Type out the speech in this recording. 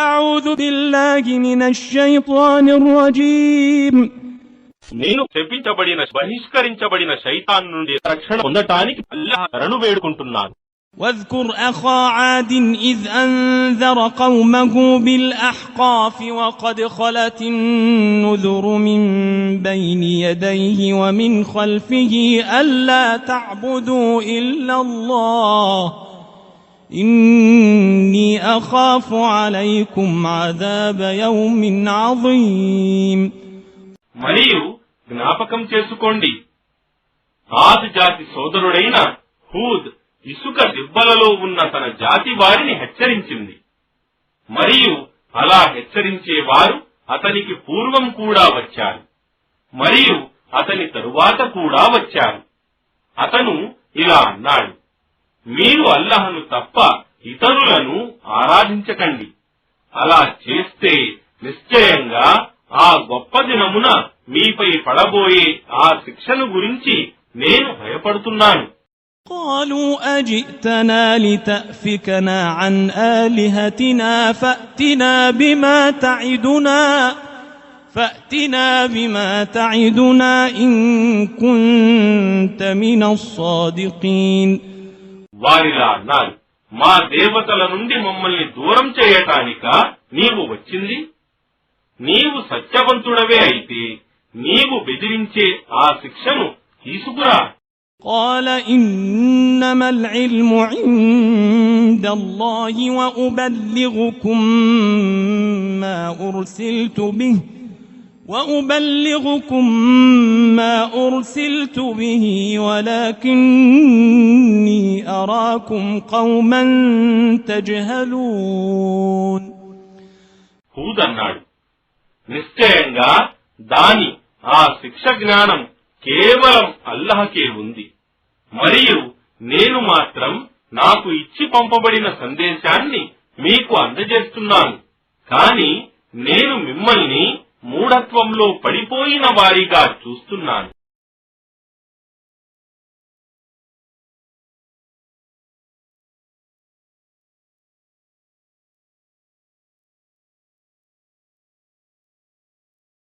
أعوذ بالله من الشيطان الرجيم నేను శపించబడిన బహిష్కరించబడిన శైతాన్ నుండి రక్షణ పొందటానికి అల్లాహ్ శరణు వేడుకుంటున్నాను. واذكر أخا عاد إذ أنذر قومه بالأحقاف وقد خلت النذر من بين يديه ومن خلفه ألا تعبدوا إلا الله إني أخاف عليكم عذاب يوم عظيم. మరియు జ్ఞాపకం చేసుకోండి, ఆద్ జాతి సోదరుడైన హూద్ ఇసుక దిబ్బలలో ఉన్న తన జాతి వారిని హెచ్చరించింది. మరియు అలా హెచ్చరించేవారు అతనికి పూర్వం కూడా వచ్చారు, మరియు అతని తరువాత కూడా వచ్చారు. అతను ఇలా అన్నాడు, మీరు అల్లాహ్ను తప్ప ఇతరులను ఆరాధించకండి. అలా చేస్తే నిశ్చయంగా ఆ గొప్ప దినమున మీపై పడబోయే ఆ శిక్షను గురించి నేను భయపడుతున్నాను. قالوا أجئتنا لتأفكنا عن آلهتنا فأتنا بما تعدنا إن كنت من الصادقين. వారిలా అన్నారు, మా దేవతల నుండి మమ్మల్ని దూరం చేయటానికా నీవు వచ్చింది? నీవు సత్యవంతుడవే అయితే నీవు బెదిరించే ఆ శిక్షను తీసుకురా. قال إنما العلم عند الله وأبلغكم ما أرسلت به ولكني أراكم قوما تجهلون. హూద్ అన్నాడు, నిశ్చయంగా దాని ఆ శిక్ష జ్ఞానం కేవలం అల్లాహ్కే ఉంది. మరియు నేను మాత్రం నాకు ఇచ్చి పంపబడిన సందేశాన్ని మీకు అందజేస్తున్నాను. కాని నేను మిమ్మల్ని మూఢత్వంలో పడిపోయిన వారిగా చూస్తున్నాను.